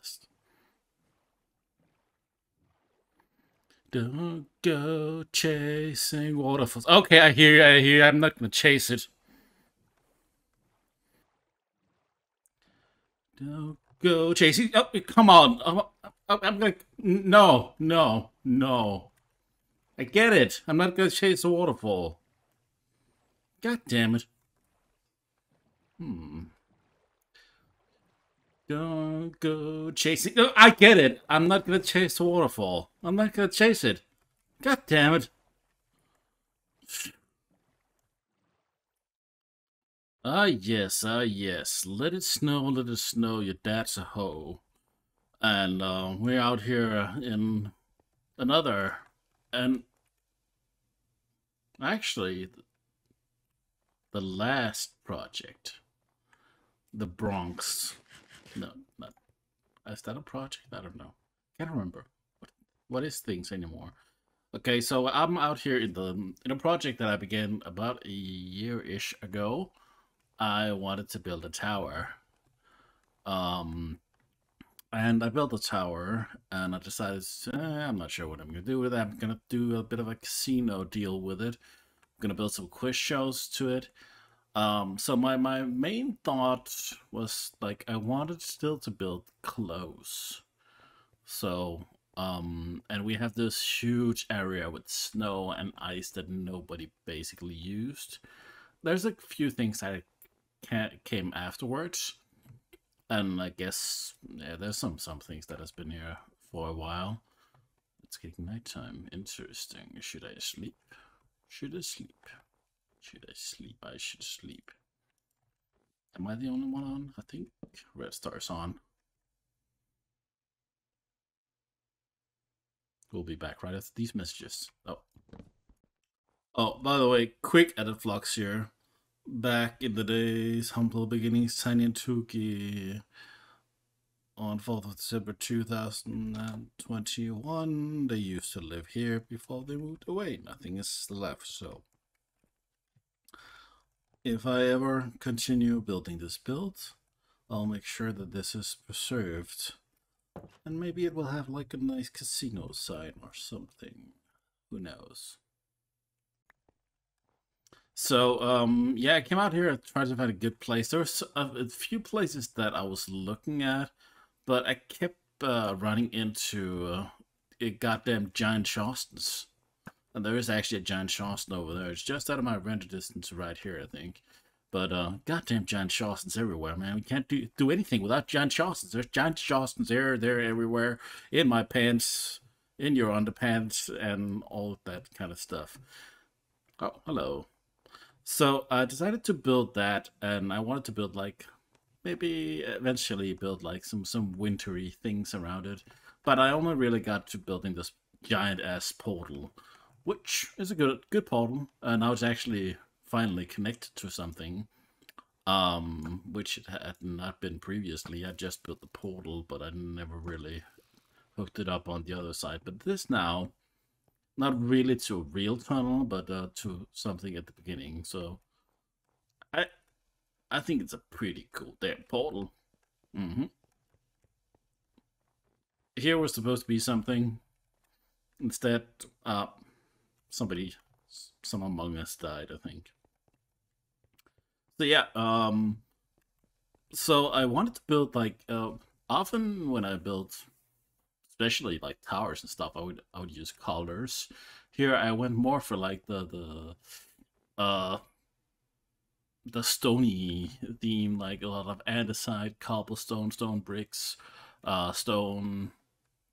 whitelist. Don't go chasing waterfalls. Okay, I hear you, I hear you. I'm not gonna chase it. Don't go chasing. Oh, come on. I'm gonna. No, no, no. I get it. I'm not gonna chase a waterfall. God damn it. Don't go chasing. No, I get it. I'm not gonna chase the waterfall. I'm not gonna chase it. God damn it. Ah, yes, ah, yes. Let it snow, let it snow. Your dad's a hoe. And we're out here in another. And actually, the last project, the Bronx. No, not. Is that a project? I don't know. Can't remember. What is things anymore? Okay, so I'm out here in a project that I began about a year-ish ago. I wanted to build a tower. Um, and I built a tower, and I decided I'm not sure what I'm gonna do with it. I'm gonna do a bit of a casino deal with it. I'm gonna build some quiz shows to it. So my main thought was like I wanted still to build close. So and we have this huge area with snow and ice that nobody basically used. There's a few things that came afterwards, and I guess yeah, there's some things that has been here for a while. It's getting nighttime. Interesting. Should I sleep? Should I sleep? Should I sleep? I should sleep. Am I the only one on? I think Red Star's on. We'll be back right after these messages. Oh. Oh, by the way, quick edit flux here. Back in the days, humble beginnings, Tiny and Tuki. On 4th of December 2021, they used to live here before they moved away. Nothing is left, so if I ever continue building this build, I'll make sure that this is preserved. And maybe it will have like a nice casino sign or something. Who knows? So, yeah, I came out here and tried to find a good place. There's a few places that I was looking at, but I kept running into a goddamn giant Shostons. And there is actually a giant Shoston over there. It's just out of my render distance right here, I think. But goddamn giant Shostons everywhere, man. We can't do anything without giant Shostons. There's giant Shostons there, they're everywhere. In my pants, in your underpants, and all that kind of stuff. Oh, hello. So I decided to build that, and I wanted to build like maybe eventually build like some wintry things around it. But I only really got to building this giant ass portal, which is a good portal, and now it's actually finally connected to something, which it had not been previously. I just built the portal, but I never really hooked it up on the other side. But this now, not really to a real tunnel, but to something at the beginning. So I think it's a pretty cool damn portal. Here was supposed to be something. Instead, some Among Us died, I think. So yeah, so I wanted to build like often when I built, especially like towers and stuff, I would use colors. Here I went more for like the stony theme, like a lot of andesite, cobblestone, stone bricks, stone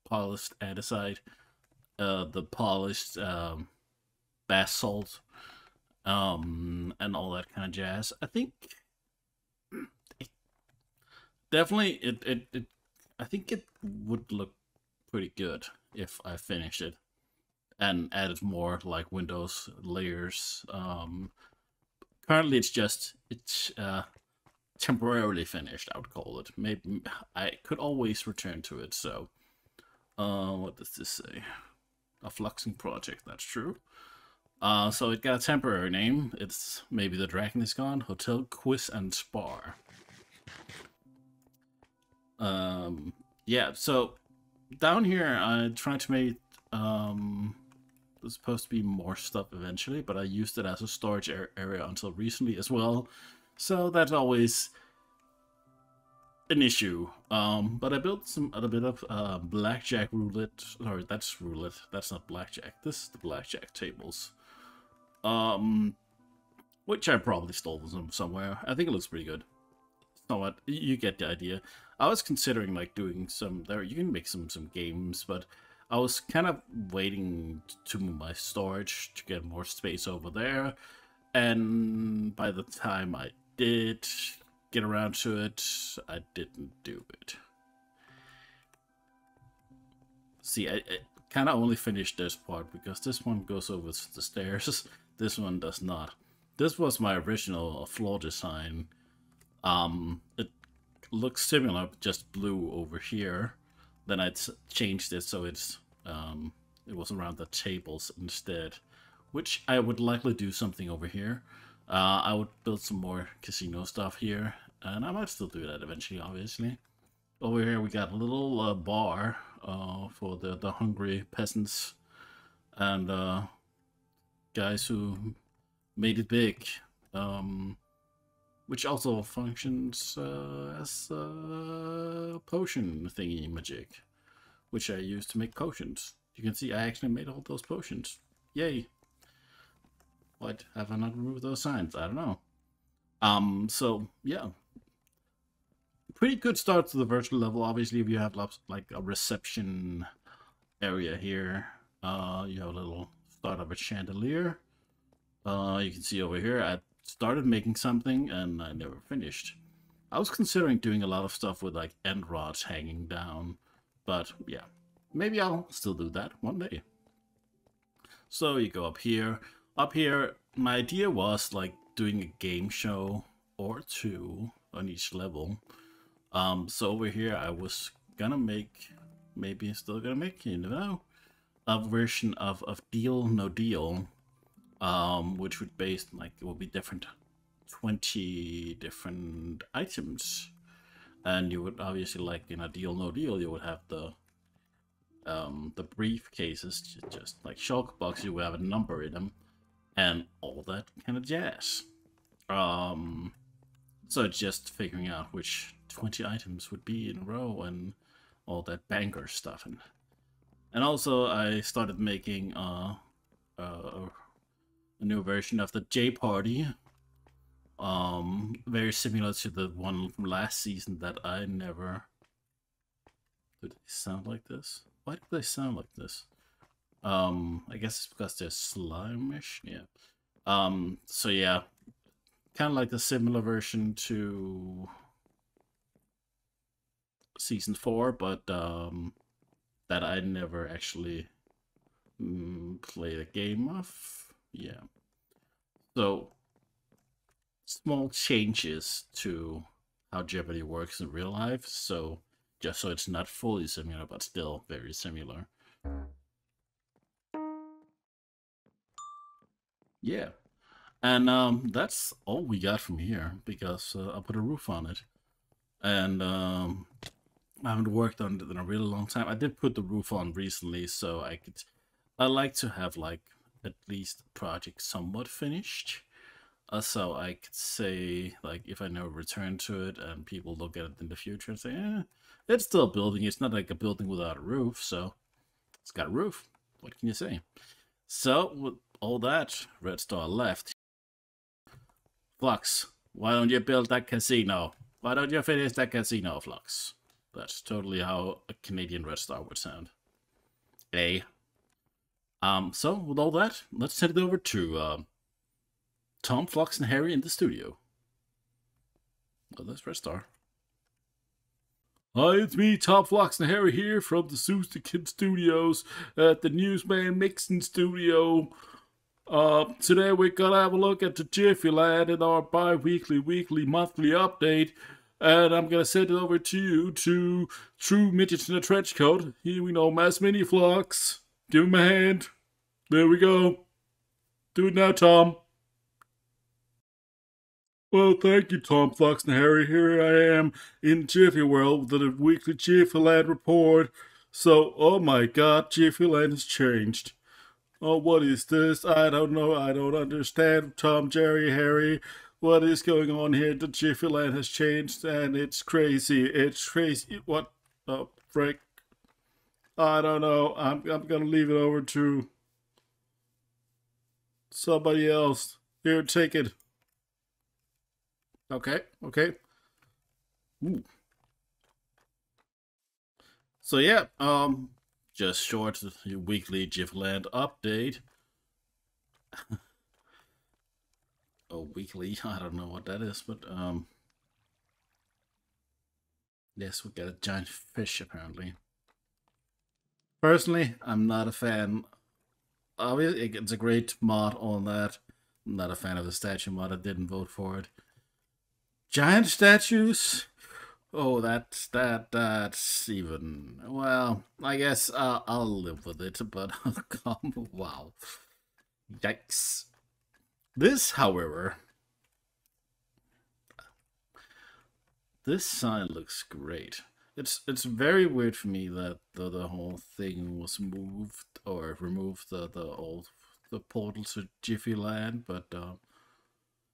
polished andesite, the polished basalt, and all that kind of jazz. I think definitely it I think it would look pretty good if I finished it and added more like windows layers. Currently it's temporarily finished, I would call it. Maybe I could always return to it. So what does this say? A fluxing project, that's true. So it got a temporary name. It's maybe the dragon is gone. Hotel, quiz, and spar. yeah, so down here I tried to make there's supposed to be more stuff eventually, but I used it as a storage area until recently as well. So that's always an issue. But I built some a bit of blackjack roulette. Sorry, that's roulette. That's not blackjack. This is the blackjack tables. Um, which I probably stole from somewhere. I think it looks pretty good. Somewhat, you get the idea. I was considering like doing some there. You can make some games, but I was kind of waiting to move my storage to get more space over there. And by the time I did get around to it, I didn't do it. See, I kind of only finished this part because this one goes over the stairs. This one does not. This was my original floor design. It looks similar, just blue over here. Then I changed it so it was around the tables instead, which I would likely do something over here. I would build some more casino stuff here, and I might still do that eventually, obviously. Over here we got a little bar for the hungry peasants and guys who made it big. Which also functions as a potion thingy magic, which I use to make potions. You can see I actually made all those potions. Yay! Why have I not removed those signs? I don't know. So yeah, pretty good start to the virtual level. Obviously, if you have like a reception area here, you have a little start of a chandelier. You can see over here, I started making something and I never finished. I was considering doing a lot of stuff with like end rods hanging down, but yeah, maybe I'll still do that one day. So you go up here. Up here, my idea was like doing a game show or two on each level. So over here I was gonna make, maybe still gonna make, you know, a version of Deal No Deal. Which would like it will be 20 different items, and you would obviously, like in a Deal No Deal, you would have the briefcases, just like shulk box. You would have a number in them, and all that kind of jazz. So just figuring out which 20 items would be in a row and all that banger stuff, and also I started making a new version of the J Party, very similar to the one from last season that I never. Did they sound like this? Why do they sound like this? I guess it's because they're slimish. Yeah. So yeah, kind of like the similar version to season 4, but that I never actually played a game of. Yeah. So small changes to how Jeopardy works in real life. So just so it's not fully similar, but still very similar. Yeah. And that's all we got from here because I put a roof on it. And I haven't worked on it in a really long time. I did put the roof on recently, so I like to have like at least the project somewhat finished. So I could say, like, if I never return to it and people look at it in the future and say, it's still a building. It's not like a building without a roof, so it's got a roof. What can you say? So, with all that, Red Star left. Flux, why don't you build that casino? Why don't you finish that casino, Flux? That's totally how a Canadian Red Star would sound. Eh? So, with all that, let's head over to Tom, Flux, and Harry in the studio. Oh, that's Red Star. Hi, it's me, Tom, Flux, and Harry here from the Zeus the Kid Studios at the Newsman Mixing Studio. Today we're gonna have a look at the Jiffy Lad in our bi-weekly, weekly, monthly update. And I'm gonna send it over to you, to True Midgets in a Trench Coat. Here we know, Mass Mini Flux. Give him a hand. There we go. Do it now, Tom. Well, thank you, Tom, Fox, and Harry. Here I am in Jiffy World with the weekly Jiffy Land report. So, oh my god, Jiffy Land has changed. Oh, what is this? I don't know. I don't understand. Tom, Jerry, Harry, what is going on here? The Jiffy Land has changed and it's crazy. It's crazy. What the frick? I don't know. I'm gonna leave it over to somebody else. Here, take it. Okay, okay. Ooh. So yeah, just short weekly Jiffland update. Oh, weekly. I don't know what that is, but yes, we got a giant fish apparently. Personally, I'm not a fan. Obviously, it's a great mod on that. I'm not a fan of the statue mod. I didn't vote for it. Giant statues. Oh, that's even. Well, I guess I'll live with it. But wow, yikes! This, however, this sign looks great. It's very weird for me that the whole thing was moved or removed the portal to Jiffy Land, but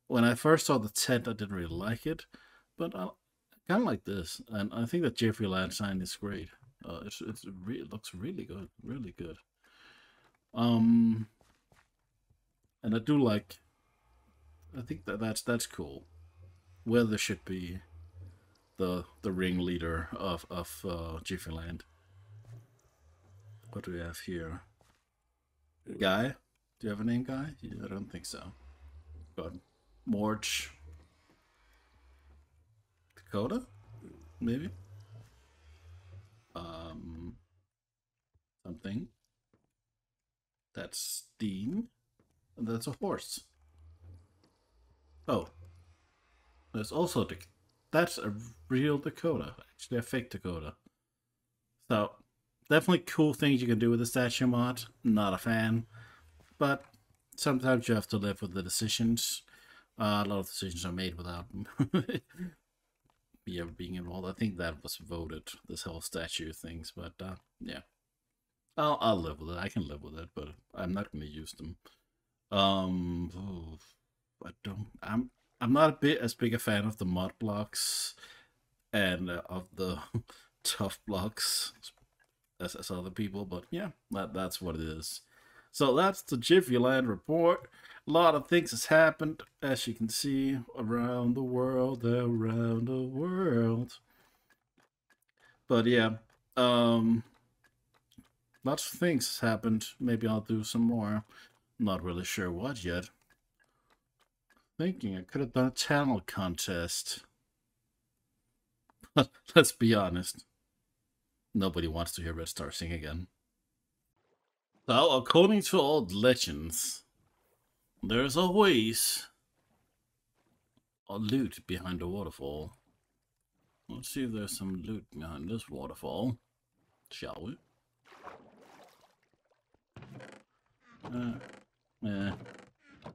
when I first saw the tent, I didn't really like it, but I kind of like this, and I think that Jiffy Land sign is great. It looks really good, really good. Um, and I do like. I think that's cool. Weather should be the ringleader of Jiffy Land. What do we have here? Guy? Do you have a name, Guy? I don't think so. God, Morge. Dakota? Maybe? Um, something. That's steam. And that's a horse. Oh, there's also that's a real Dakota. Actually, a fake Dakota. So, definitely cool things you can do with the statue mod. Not a fan. But sometimes you have to live with the decisions. A lot of decisions are made without me ever being involved. I think that was voted, this whole statue things, but yeah. I'll live with it. I can live with it, but I'm not going to use them. I don't. I'm not a bit as big a fan of the mud blocks and of the tough blocks as other people, but yeah, that's what it is. So that's the Jiffy Land report. A lot of things has happened, as you can see, around the world, around the world. But yeah, lots of things happened. Maybe I'll do some more. Not really sure what yet. Thinking I could have done a channel contest. But let's be honest. Nobody wants to hear Red Star sing again. So, according to old legends, there's always a loot behind the waterfall. Let's see if there's some loot behind this waterfall. Shall we?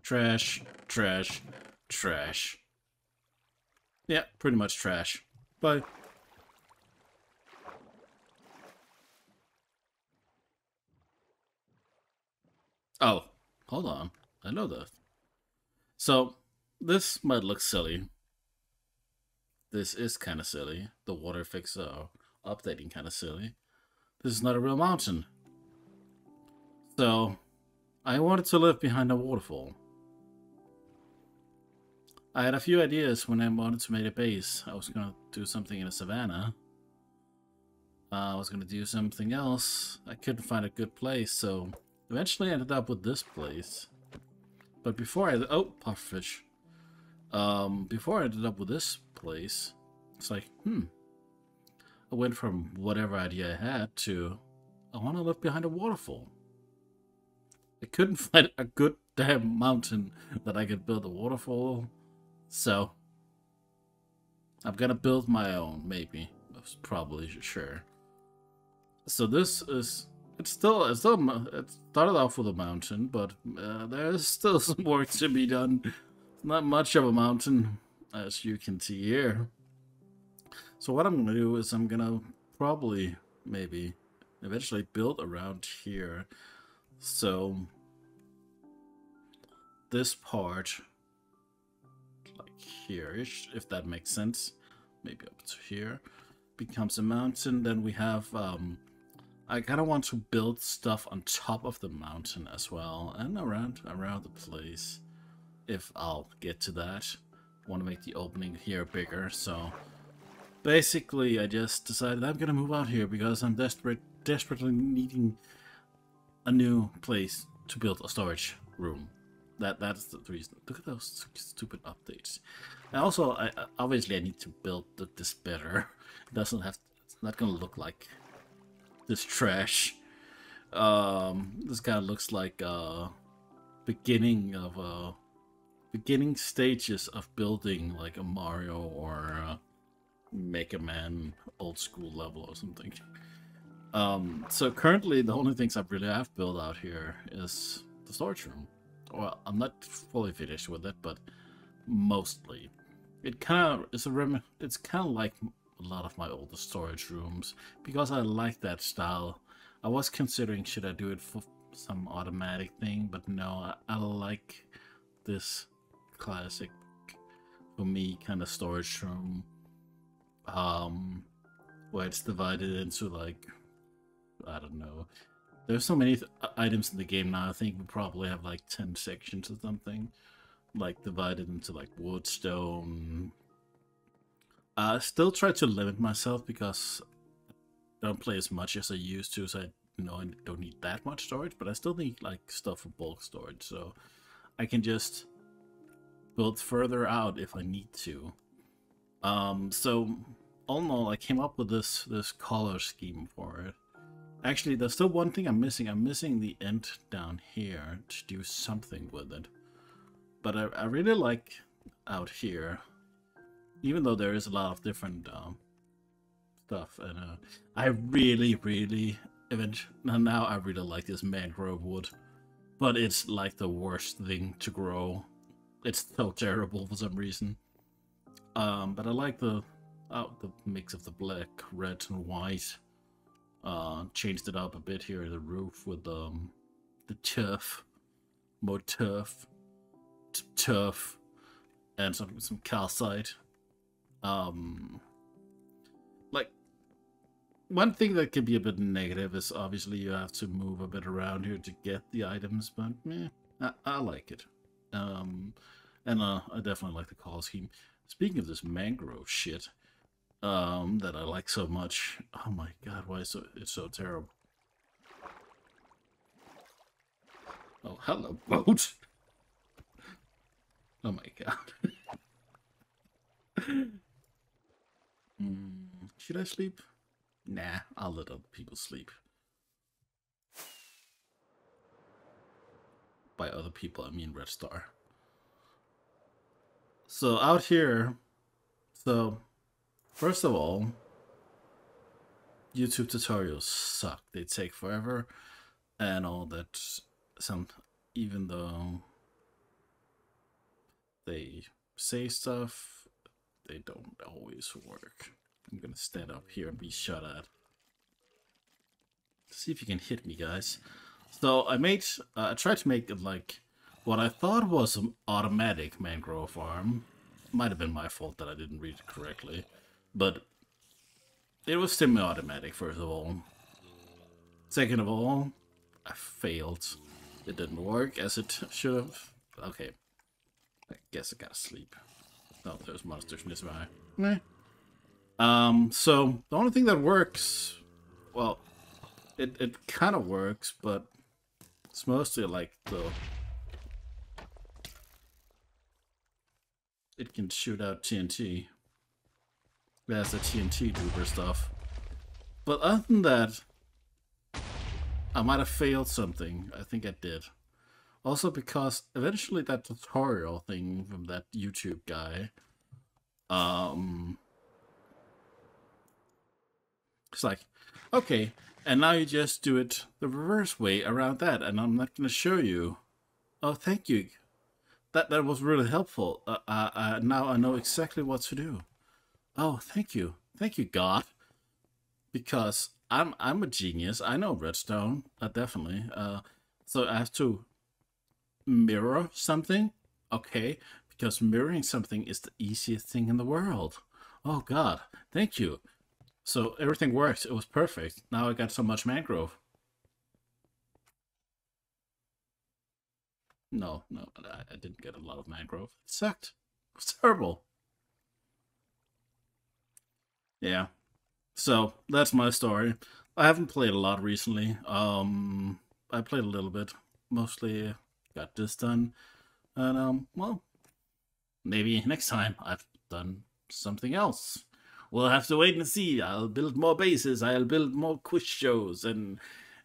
Trash, trash, trash. Yeah, pretty much trash. Bye. Oh, hold on. I know that. So, this might look silly. This is kind of silly. The water fix updating kind of silly. This is not a real mountain. So, I wanted to live behind a waterfall. I had a few ideas when I wanted to make a base. I was going to do something in a savannah. I was going to do something else. I couldn't find a good place, so eventually I ended up with this place. But before oh, pufferfish. Before I ended up with this place, it's like, I went from whatever idea I had to, I want to live behind a waterfall. I couldn't find a good damn mountain that I could build a waterfall, so I'm gonna build my own, maybe. Probably, sure. So this is, it started off with a mountain, but there's still some work to be done. Not much of a mountain, as you can see here. So what I'm gonna do is I'm gonna probably maybe eventually build around here. So this part, like here-ish, if that makes sense, maybe up to here, becomes a mountain. Then we have I kind of want to build stuff on top of the mountain as well, and around the place. If I'll get to that, I want to make the opening here bigger. So basically, I just decided I'm gonna move out here because I'm desperately needing a new place to build a storage room. That's the reason. Look at those stupid updates. And also, obviously I need to build this better. It doesn't have. It's not gonna look like this trash. This kind of looks like beginning of beginning stages of building like a Mario or Mega Man old school level or something. So currently the only things I really have built out here is the storage room. Well, I'm not fully finished with it, but mostly. It kind of is it's kind of like a lot of my older storage rooms because I like that style. I was considering should I do it for some automatic thing, but no, I like this classic, for me, kind of storage room, where it's divided into like, I don't know. There's so many items in the game now. I think we probably have like 10 sections or something, like divided into like wood, stone. I still try to limit myself because I don't play as much as I used to, so I don't need that much storage, but I still need like stuff for bulk storage, so I can just build further out if I need to. So all in all, I came up with this color scheme for it. Actually, there's still one thing I'm missing. I'm missing the end down here to do something with it. But I really like out here, even though there is a lot of different stuff. And I really now I really like this mangrove wood, but it's like the worst thing to grow. It's so terrible for some reason. But I like the mix of the black, red, and white. Changed it up a bit here, the roof with the turf, more turf, and some calcite. Like, one thing that can be a bit negative is obviously you have to move a bit around here to get the items, but I like it. And I definitely like the color scheme. Speaking of this mangrove shit, that I like so much. Oh my god, why is it's so terrible? Oh, hello, boat. Oh my god. Should I sleep? Nah, I'll let other people sleep. By other people, I mean Red Star. So out here, first of all, YouTube tutorials suck. They take forever and all that. Even though they say stuff, they don't always work. I'm gonna stand up here and be shot at. See if you can hit me, guys. So I tried to make it like what I thought was an automatic mangrove farm. Might have been my fault that I didn't read it correctly, but it was semi-automatic, first of all. Second of all, I failed. It didn't work as it should have. Okay, I guess I gotta sleep. Oh, there's monsters nearby. Meh. So the only thing that works, well, it kind of works, but it's mostly like it can shoot out TNT. It has the TNT duper stuff. But other than that, I might have failed something. I think I did. Also because eventually that tutorial thing from that YouTube guy, it's like, okay, and now you just do it the reverse way around that, and I'm not going to show you. Oh, thank you. That was really helpful. Now I know exactly what to do. Oh, thank you, God, because I'm a genius. I know redstone, definitely. So I have to mirror something, okay? Because mirroring something is the easiest thing in the world. Oh God, thank you. So everything worked. It was perfect. Now I got so much mangrove. No, no, I didn't get a lot of mangrove. It sucked. It was terrible. Yeah. So that's my story. I haven't played a lot recently. I played a little bit. Mostly got this done. And well, maybe next time I've done something else. We'll have to wait and see. I'll build more bases. I'll build more quiz shows and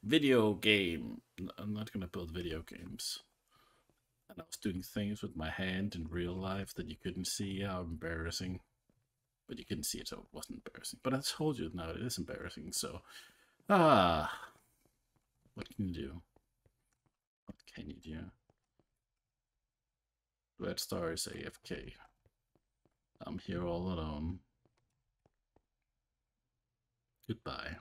video game. I'm not gonna build video games. And I was doing things with my hand in real life that you couldn't see. How embarrassing. But you couldn't see it, so it wasn't embarrassing. But I told you now it is embarrassing, so what can you do? What can you do? Red Star is AFK. I'm here all alone. Goodbye.